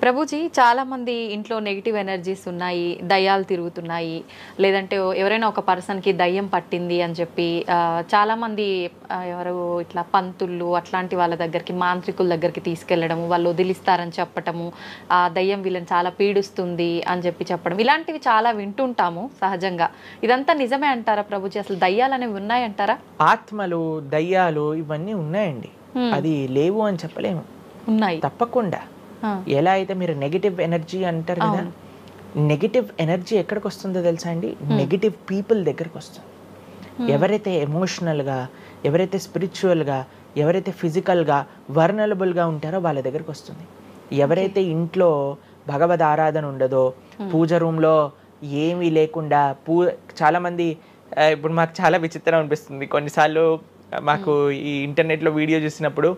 ప్రభుజీ చాలామంది ఇంట్లో negative energies ఉన్నాయి, దయ్యాలు తిరుగుతున్నాయి, లేదంటే ఎవరైనా ఒక పర్సన్కి దయ్యం పట్టింది అని చెప్పి చాలామంది ఎవరు ఇట్లా పంతుళ్ళు అట్లాంటి వాళ్ళ దగ్గరికి, మాంత్రికుల దగ్గరికి తీసుకెళ్లడము, వాళ్ళు వదిలిస్తారని చెప్పటము, ఆ దయ్యం వీళ్ళని చాలా పీడిస్తుంది అని చెప్పడం, ఇలాంటివి చాలా వింటుంటాము సహజంగా. ఇదంతా నిజమే అంటారా ప్రభుజీ? అసలు దయ్యాలు అనేవి ఉన్నాయంటారా? ఆత్మలు, దయ్యాలు ఇవన్నీ ఉన్నాయండి. అది లేవు అని చెప్పలేము, ఉన్నాయి తప్పకుండా. ఎలా అయితే మీరు నెగిటివ్ ఎనర్జీ అంటారు కదా, నెగిటివ్ ఎనర్జీ ఎక్కడికి వస్తుందో తెలుసా అండి? నెగిటివ్ పీపుల్ దగ్గరికి వస్తుంది. ఎవరైతే ఎమోషనల్గా, ఎవరైతే స్పిరిచువల్గా, ఎవరైతే ఫిజికల్గా వర్నలబుల్గా ఉంటారో వాళ్ళ దగ్గరికి వస్తుంది. ఎవరైతే ఇంట్లో భగవద్ ఆరాధన ఉండదో, పూజ రూమ్లో ఏమీ లేకుండా చాలామంది, ఇప్పుడు మాకు చాలా విచిత్రం అనిపిస్తుంది కొన్నిసార్లు. మాకు ఈ ఇంటర్నెట్లో వీడియో చూసినప్పుడు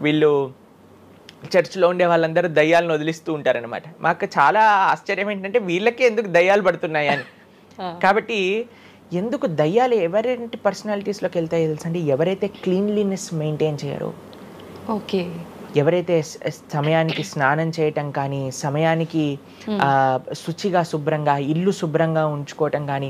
వీళ్ళు చర్చ్లో ఉండే వాళ్ళందరూ దయ్యాలను వదిలిస్తూ ఉంటారనమాట. మాకు చాలా ఆశ్చర్యం ఏంటంటే వీళ్ళకే ఎందుకు దయ్యాలు పడుతున్నాయి అని. కాబట్టి ఎందుకు దయ్యాలు ఎవరైతే పర్సనాలిటీస్లోకి వెళ్తాయో తెలుసా అండి? ఎవరైతే క్లీన్లీనెస్ మెయింటైన్ చేయరో, ఓకే, ఎవరైతే సమయానికి స్నానం చేయటం కానీ, సమయానికి శుచిగా శుభ్రంగా ఇల్లు శుభ్రంగా ఉంచుకోవటం కానీ,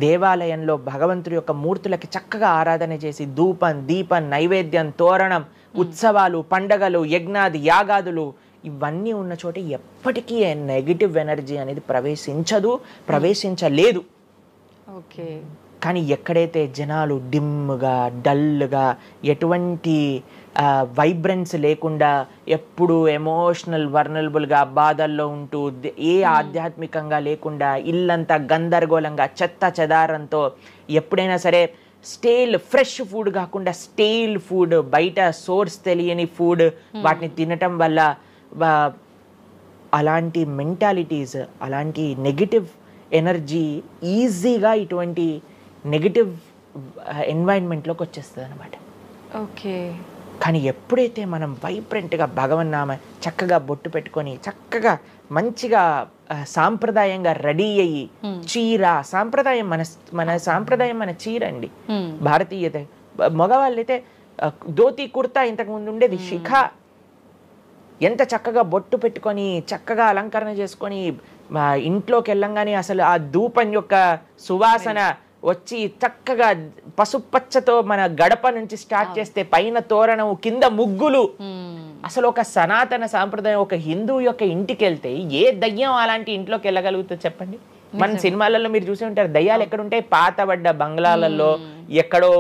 దేవాలయంలో భగవంతుడి యొక్క మూర్తులకి చక్కగా ఆరాధన చేసి ధూపం, దీపం, నైవేద్యం, తోరణం, ఉత్సవాలు, పండగలు, యజ్ఞాది యాగాదులు ఇవన్నీ ఉన్న చోట ఎప్పటికీ నెగిటివ్ ఎనర్జీ అనేది ప్రవేశించలేదు. ఓకే. కానీ ఎక్కడైతే జనాలు డిమ్గా, డల్గా, ఎటువంటి వైబ్రెన్స్ లేకుండా, ఎప్పుడు ఎమోషనల్ వర్నలబుల్గా బాధల్లో ఉంటూ, ఏ ఆధ్యాత్మికంగా లేకుండా, ఇల్లంతా గందరగోళంగా చెత్త చెదారంతో, ఎప్పుడైనా సరే ఫ్రెష్ ఫుడ్ కాకుండా స్టేల్ ఫుడ్, బయట సోర్స్ తెలియని ఫుడ్ వాటిని తినటం వల్ల అలాంటి మెంటాలిటీస్, అలాంటి నెగిటివ్ ఎనర్జీ ఈజీగా ఇటువంటి నెగిటివ్ ఎన్వైరన్మెంట్లోకి వచ్చేస్తుంది అనమాట. ఓకే. కానీ ఎప్పుడైతే మనం వైబ్రెంట్గా భగవన్నామ చక్కగా బొట్టు పెట్టుకొని, చక్కగా మంచిగా సాంప్రదాయంగా రెడీ అయ్యి, చీర సాంప్రదాయం, మన సాంప్రదాయం మన చీర అండి. భారతీయత మగవాళ్ళైతే ధోతి కుర్తా, ఇంతకుముందు ఉండేది శిఖ. ఎంత చక్కగా బొట్టు పెట్టుకొని, చక్కగా అలంకరణ చేసుకొని ఇంట్లోకి వెళ్ళంగానే అసలు ఆ ధూపం యొక్క సువాసన వచ్చి చక్కగా పసుపచ్చతో మన గడప నుంచి స్టార్ట్ చేస్తే పైన తోరణం, కింద ముగ్గులు. అసలు ఒక సనాతన సాంప్రదాయం, ఒక హిందువు యొక్క ఇంటికి వెళ్తే ఏ దయ్యం అలాంటి ఇంట్లోకి వెళ్ళగలుగుతుంది చెప్పండి? మన సినిమాలలో మీరు చూసి ఉంటారు, దయ్యాలు ఎక్కడుంటాయి? పాతబడ్డ బంగ్లాలలో, ఎక్కడో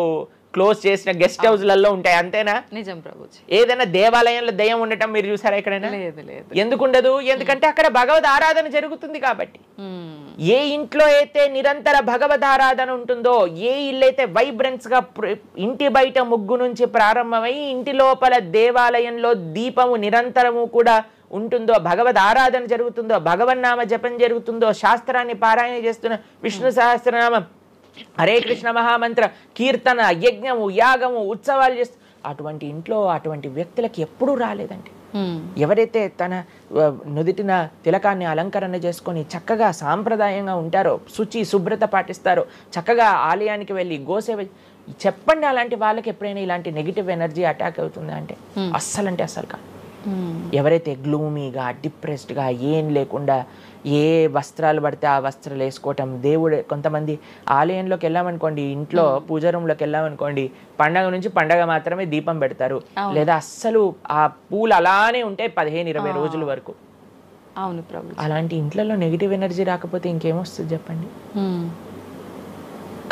క్లోజ్ చేసిన గెస్ట్ హౌస్లలో ఉంటాయి, అంతేనా? నిజం ప్రభుజీ. ఏదైనా దేవాలయంలో దయ్యం ఉండటం మీరు చూసారా ఎక్కడైనా? ఎందుకు ఉండదు? ఎందుకంటే అక్కడ భగవద్ ఆరాధన జరుగుతుంది కాబట్టి. ఏ ఇంట్లో అయితే నిరంతర భగవద్ ఆరాధన ఉంటుందో, ఏ ఇల్లు అయితే వైబ్రెన్స్ గా ఇంటి బయట ముగ్గు నుంచి ప్రారంభమై ఇంటి లోపల దేవాలయంలో దీపము నిరంతరము కూడా ఉంటుందో, భగవద్ ఆరాధన జరుగుతుందో, భగవన్నామ జపం జరుగుతుందో, శాస్త్రాన్ని పారాయణ చేస్తున్న విష్ణు సహస్రనామం, హరే కృష్ణ మహామంత్ర కీర్తన, యజ్ఞము, యాగము, ఉత్సవాలు చేస్తూ, అటువంటి ఇంట్లో అటువంటి వ్యక్తులకి ఎప్పుడూ రాలేదండి. ఎవరైతే తన నుదిటిన తిలకాన్ని అలంకరణ చేసుకొని చక్కగా సాంప్రదాయంగా ఉంటారో, శుచి శుభ్రత పాటిస్తారో, చక్కగా ఆలయానికి వెళ్ళి గోసేవ, చెప్పండి అలాంటి వాళ్ళకి ఎప్పుడైనా ఇలాంటి నెగిటివ్ ఎనర్జీ అటాక్ అవుతుంది అంటే? అస్సలు కాదు. ఎవరైతే గ్లూమీగా, డిప్రెస్డ్గా, ఏం లేకుండా ఏ వస్త్రాలు పడితే ఆ వస్త్రాలు వేసుకోవటం, కొంతమంది ఆలయంలోకి వెళ్ళామనుకోండి, ఇంట్లో పూజ రూమ్లోకి వెళ్ళామనుకోండి, పండగ నుంచి పండగ మాత్రమే దీపం పెడతారు, లేదా అస్సలు ఆ పూలు అలానే ఉంటాయి 15-20 రోజుల వరకు. అవును ప్రభు. అలాంటి ఇంట్లలో నెగిటివ్ ఎనర్జీ రాకపోతే ఇంకేమొస్తుంది చెప్పండి?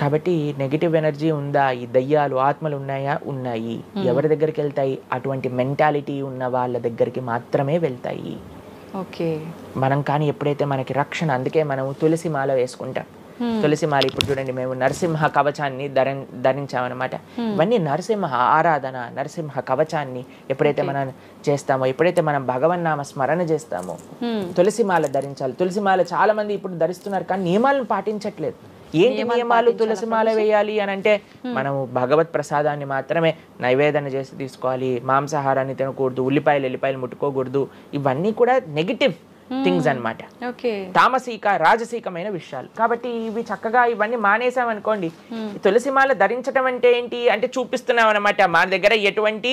కాబట్టి నెగిటివ్ ఎనర్జీ ఉందా? ఈ దయ్యాలు, ఆత్మలు ఉన్నాయా? ఉన్నాయి. ఎవరి దగ్గరికి వెళ్తాయి? అటువంటి మెంటాలిటీ ఉన్న వాళ్ళ దగ్గరికి మాత్రమే వెళ్తాయి. ఓకే. మనం కానీ ఎప్పుడైతే మనకి రక్షణ, అందుకే మనం తులసి మాల వేసుకుంటాం. తులసి మాల, ఇప్పుడు చూడండి మేము నరసింహ కవచాన్ని ధరించామన్నమాట. ఇవన్నీ నరసింహ ఆరాధన, నరసింహ కవచాన్ని ఎప్పుడైతే మనం చేస్తామో, ఎప్పుడైతే మనం భగవన్నామ స్మరణ చేస్తామో, తులసి మాల ధరించాలి. తులసి మాల చాలా మంది ఇప్పుడు ధరిస్తున్నారు, కానీ నియమాలను పాటించట్లేదు. ఏంటి నియమాలు? తులసి మాల వేయాలి అని అంటే మనము భగవత్ ప్రసాదాన్ని మాత్రమే నైవేదన చేసి తీసుకోవాలి, మాంసాహారాన్ని తినకూడదు, ఎల్లిపాయలు ముట్టుకోకూడదు. ఇవన్నీ కూడా నెగిటివ్ థింగ్స్ అన్నమాట, తామసిక రాజసికమైన విషయాలు. కాబట్టి ఇవి చక్కగా ఇవన్నీ మానేసామనుకోండి. తులసి మాల ధరించడం అంటే ఏంటి అంటే చూపిస్తున్నాం అనమాట, మా దగ్గర ఎటువంటి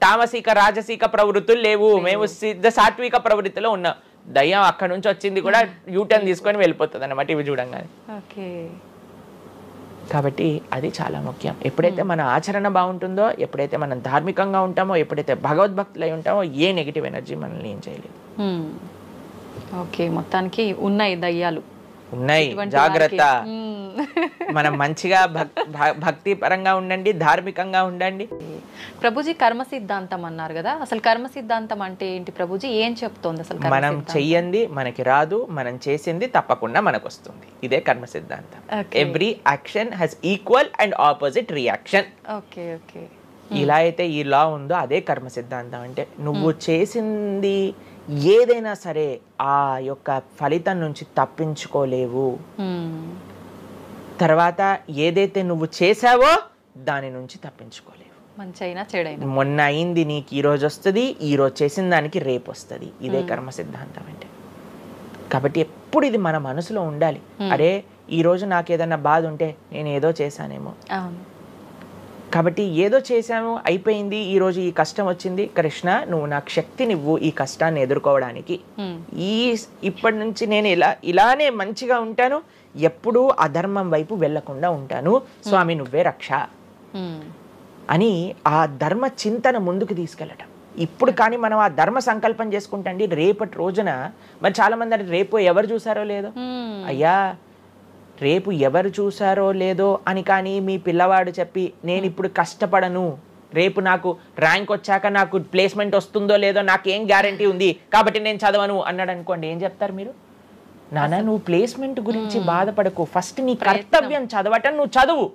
తామసిక రాజసిక ప్రవృత్తులు లేవు, మేము సిద్ధ సాత్విక ప్రవృత్తిలో ఉన్నాం. దయ్యం అక్కడ నుంచి వచ్చింది కూడా యూటర్న్ తీసుకొని వెళ్ళిపోతుంది అన్నమాట ఇవి చూడంగానే. కాబట్టి అది చాలా ముఖ్యం. ఎప్పుడైతే మన ఆచరణ బాగుంటుందో, ఎప్పుడైతే మనం ధార్మికంగా ఉంటామో, ఎప్పుడైతే భగవద్భక్తులై ఉంటామో, ఏ నెగిటివ్ ఎనర్జీ మనల్ని ఏం చేయలేదు. ఓకే, మొత్తానికి ఉన్నాయి దయ్యాలు, ఉన్నాయి, జాగ్రత్త. మనం మంచిగా భక్తి పరంగా ఉండండి, ధార్మికంగా ఉండండి. ప్రభుజీ కర్మ సిద్ధాంతం అన్నారు కదా, అసలు కర్మ సిద్ధాంతం అంటే ఏంటి ప్రభుజీ, ఏం చెప్తోంది అసలు? మనం చెయ్యంది మనకి రాదు, మనం చేసింది తప్పకుండా మనకు వస్తుంది. ఇదే కర్మ సిద్ధాంతం. Every action has equal and opposite reaction. Okay okay, ఇలా అయితే ఈ లా ఉందో అదే కర్మ సిద్ధాంతం. అంటే నువ్వు చేసింది ఏదైనా సరే ఆ యొక్క ఫలితం నుంచి తప్పించుకోలేవు. తర్వాత ఏదైతే నువ్వు చేసావో దాని నుంచి తప్పించుకోలేవు. మంచైనా చెడైనా, మొన్న అయింది నీకు ఈ రోజు వస్తుంది, ఈ రోజు చేసిన దానికి రేపు వస్తుంది. ఇదే కర్మ సిద్ధాంతం అంటే. కాబట్టి ఎప్పుడు ఇది మన మనసులో ఉండాలి. అరే ఈ రోజు నాకు ఏదైనా బాధ ఉంటే నేను ఏదో చేశానేమో, కాబట్టి ఏదో చేశాము అయిపోయింది, ఈ రోజు ఈ కష్టం వచ్చింది, కృష్ణ నువ్వు నాకు శక్తినివ్వు ఈ కష్టాన్ని ఎదుర్కోవడానికి. ఇప్పటి నుంచి నేను ఇలానే మంచిగా ఉంటాను, ఎప్పుడూ అధర్మం వైపు వెళ్లకుండా ఉంటాను, స్వామి నువ్వే రక్ష అని ఆ ధర్మ చింతన ముందుకు తీసుకెళ్ళటం. ఇప్పుడు కానీ మనం ఆ ధర్మ సంకల్పం చేసుకుంటండి, రేపటి రోజున మరి చాలా మంది అంటే రేపు ఎవరు చూసారో లేదో, అయ్యా రేపు ఎవరు చూసారో లేదో అని కానీ మీ పిల్లవాడు చెప్పి నేను ఇప్పుడు కష్టపడను, రేపు నాకు ర్యాంక్ వచ్చాక నాకు ప్లేస్మెంట్ వస్తుందో లేదో నాకేం గ్యారంటీ ఉంది కాబట్టి నేను చదవను అన్నాడు అనుకోండి, ఏం చెప్తారు మీరు? నాన్న నువ్వు ప్లేస్మెంట్ గురించి బాధపడకు, ఫస్ట్ నీ కర్తవ్యం చదవటం నువ్వు చదువు,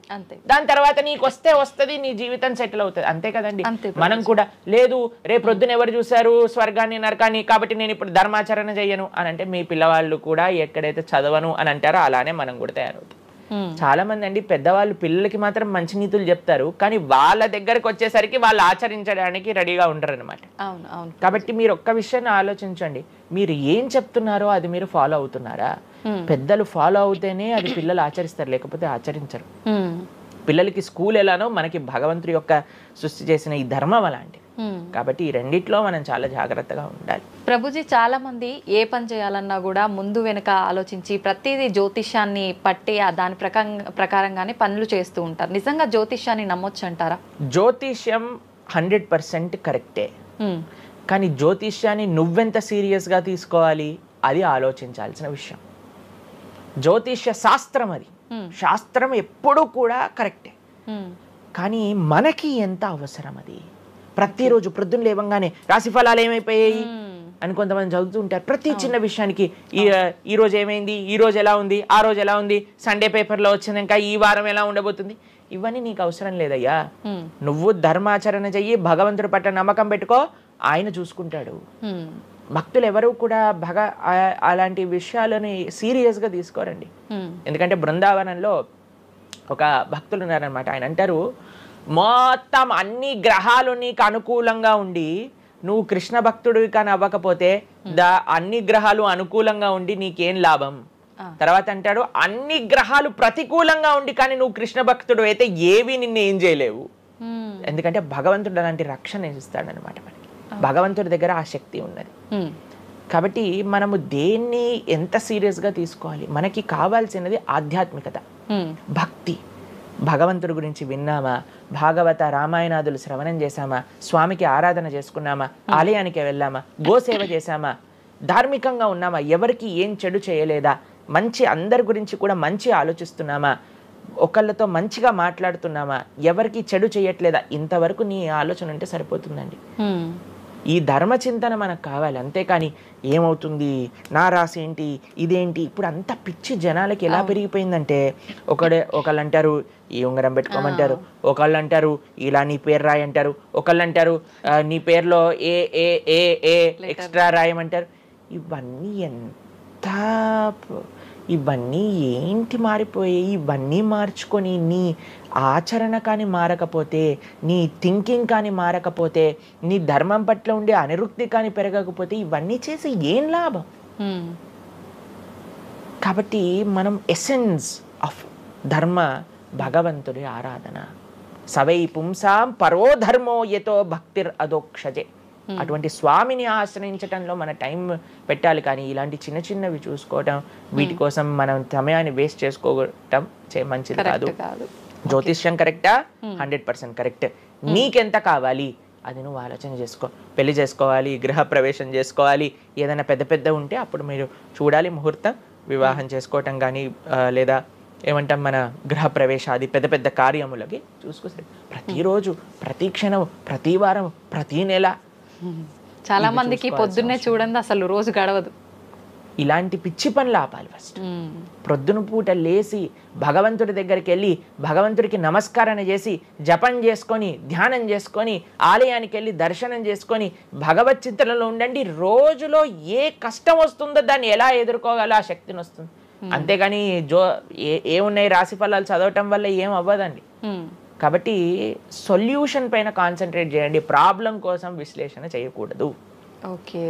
దాని తర్వాత నీకు వస్తే వస్తుంది, నీ జీవితం సెటిల్ అవుతుంది. అంతే కదండి. మనం కూడా లేదు రేపు ప్రొద్దున ఎవరు చూశారు స్వర్గాన్ని నరకాన్ని కాబట్టి నేను ఇప్పుడు ధర్మాచరణ చెయ్యను అని అంటే మీ పిల్లవాళ్ళు కూడా ఎక్కడైతే చదవను అని అంటారో అలానే మనం కూడా తయారవుతాం. చాలా మంది అండి పెద్దవాళ్ళు పిల్లలకి మాత్రం మంచి నీతులు చెప్తారు, కానీ వాళ్ళ దగ్గరకు వచ్చేసరికి వాళ్ళు ఆచరించడానికి రెడీగా ఉండరు అనమాట. కాబట్టి మీరు ఒక్క విషయాన్ని ఆలోచించండి, మీరు ఏం చెప్తున్నారో అది మీరు ఫాలో అవుతున్నారా? పెద్దలు ఫాలో అవుతేనే అది పిల్లలు ఆచరిస్తారు, లేకపోతే ఆచరించరు. పిల్లలకి స్కూల్ ఎలానో మనకి భగవంతుడి యొక్క సృష్టి చేసిన ఈ ధర్మం అలాంటి. కాబట్టి ఈ రెండిట్లో మనం చాలా జాగ్రత్తగా ఉండాలి. ప్రభుజీ చాలా మంది ఏ పని చేయాలన్నా కూడా ముందు వెనుక ఆలోచించి ప్రతిదీ జ్యోతిష్యాన్ని పట్టి దాని ప్రకారంగానే పనులు చేస్తూ ఉంటారు. నిజంగా జ్యోతిష్యాన్ని నమ్మొచ్చు అంటారా? జ్యోతిష్యం 100% కరెక్టే, కానీ జ్యోతిష్యాన్ని నువ్వెంత సీరియస్గా తీసుకోవాలి అది ఆలోచించాల్సిన విషయం. జ్యోతిష్య శాస్త్రం అది, శాస్త్రం ఎప్పుడూ కూడా కరెక్టే, కానీ మనకి ఎంత అవసరం అది. ప్రతిరోజు ప్రొద్దున లేవంగానే రాశి ఫలాలు ఏమైపోయాయి అని కొంతమంది చదువుతూ ఉంటారు. ప్రతి చిన్న విషయానికి ఈ రోజు ఏమైంది, ఈ రోజు ఎలా ఉంది, ఆ రోజు ఎలా ఉంది, సండే పేపర్లో వచ్చింది ఇంకా ఈ వారం ఎలా ఉండబోతుంది, ఇవన్నీ నీకు అవసరం లేదయ్యా. నువ్వు ధర్మాచరణ చెయ్యి, భగవంతుడి పట్ల నమ్మకం పెట్టుకో, ఆయన చూసుకుంటాడు. భక్తులు ఎవరు కూడా అలాంటి విషయాలని సీరియస్గా తీసుకోరండి. ఎందుకంటే బృందావనంలో ఒక భక్తులు ఉన్నారనమాట, ఆయన అంటారు మొత్తం అన్ని గ్రహాలు నీకు అనుకూలంగా ఉండి నువ్వు కృష్ణ భక్తుడివి కానీ అవ్వకపోతే అన్ని గ్రహాలు అనుకూలంగా ఉండి నీకేం లాభం. తర్వాత అంటాడు అన్ని గ్రహాలు ప్రతికూలంగా ఉండి కానీ నువ్వు కృష్ణ భక్తుడు అయితే ఏవి నిన్ను ఏం చేయలేవు. ఎందుకంటే భగవంతుడు అలాంటి రక్షణ ఇస్తాడనమాట మనకి, భగవంతుడి దగ్గర ఆ శక్తి ఉన్నది. కాబట్టి మనము దేన్ని ఎంత సీరియస్గా తీసుకోవాలి, మనకి కావాల్సినది ఆధ్యాత్మికత, భక్తి. భగవంతుడి గురించి విన్నామా, భాగవత రామాయణాదులు శ్రవణం చేశామా, స్వామికి ఆరాధన చేసుకున్నామా, ఆలయానికి వెళ్ళామా, గోసేవ చేశామా, ధార్మికంగా ఉన్నామా, ఎవరికి ఏం చెడు చేయలేదా, మంచి అందరి గురించి కూడా మంచి ఆలోచిస్తున్నామా, ఒకళ్ళతో మంచిగా మాట్లాడుతున్నామా, ఎవరికి చెడు చేయట్లేదా, ఇంతవరకు నీ ఆలోచన ఉంటే సరిపోతుందండి. ఈ ధర్మచింతన మనకు కావాలి, అంతేకాని ఏమవుతుంది, నా రాసి ఏంటి, ఇదేంటి. ఇప్పుడు అంత పిచ్చి జనాలకి ఎలా పెరిగిపోయిందంటే ఒకళ్ళు అంటారు ఈ ఉంగరం పెట్టుకోమంటారు, ఒకళ్ళు అంటారు ఇలా నీ పేరు రాయి అంటారు, ఒకళ్ళు అంటారు నీ పేరులో ఏ ఏ ఏ ఏ ఎక్స్ట్రా రాయమంటారు. ఇవన్నీ ఏంటి మారిపోయాయి. ఇవన్నీ మార్చుకొని నీ ఆచరణ కానీ మారకపోతే, నీ థింకింగ్ కానీ మారకపోతే, నీ ధర్మం పట్ల ఉండే అనిరుక్తి కానీ పెరగకపోతే ఇవన్నీ చేసి ఏం లాభం. కాబట్టి మనం ఎసెన్స్ ఆఫ్ ధర్మ భగవంతుడి ఆరాధన. సవై పుంసాం పరో ధర్మో యతో భక్తిర్ అదోక్షజే. అటువంటి స్వామిని ఆశ్రయించటంలో మన టైం పెట్టాలి, కానీ ఇలాంటి చిన్న చిన్నవి చూసుకోవటం, వీటి కోసం మనం సమయాన్ని వేస్ట్ చేసుకోవటం మంచిది కాదు. జ్యోతిష్యం కరెక్టా? 100% కరెక్ట్. నీకెంత కావాలి అది నువ్వు ఆలోచన చేసుకో. పెళ్లి చేసుకోవాలి, గృహ ప్రవేశం చేసుకోవాలి, ఏదైనా పెద్ద పెద్ద ఉంటే అప్పుడు మీరు చూడాలి ముహూర్తం, వివాహం చేసుకోవటం కానీ లేదా ఏమంటాం మన గృహ ప్రవేశాది పెద్ద పెద్ద కార్యములకి చూసుకోసరి. ప్రతిరోజు, ప్రతి క్షణం, ప్రతి వారం, ప్రతి నెల. చాలా మందికి పొద్దున్నే చూడండి అసలు రోజు గడవదు. ఇలాంటి పిచ్చి పనులు ఆపాలి. ఫస్ట్ ప్రొద్దున పూట లేచి భగవంతుడి దగ్గరికి వెళ్ళి భగవంతుడికి నమస్కారం చేసి జపం చేసుకొని ధ్యానం చేసుకొని ఆలయానికి వెళ్ళి దర్శనం చేసుకొని భగవత్ చింతనలో ఉండండి. రోజులో ఏ కష్టం వస్తుందో దాన్ని ఎలా ఎదుర్కోగల ఆ శక్తిని వస్తుంది. అంతేగాని ఏమున్నాయి రాశి ఫలాలు చదవటం వల్ల ఏం అవ్వదండి. కాబట్టి సొల్యూషన్ పైన కాన్సన్ట్రేట్ చేయండి, ప్రాబ్లం కోసం విశ్లేషణ చేయకూడదు. ఓకే.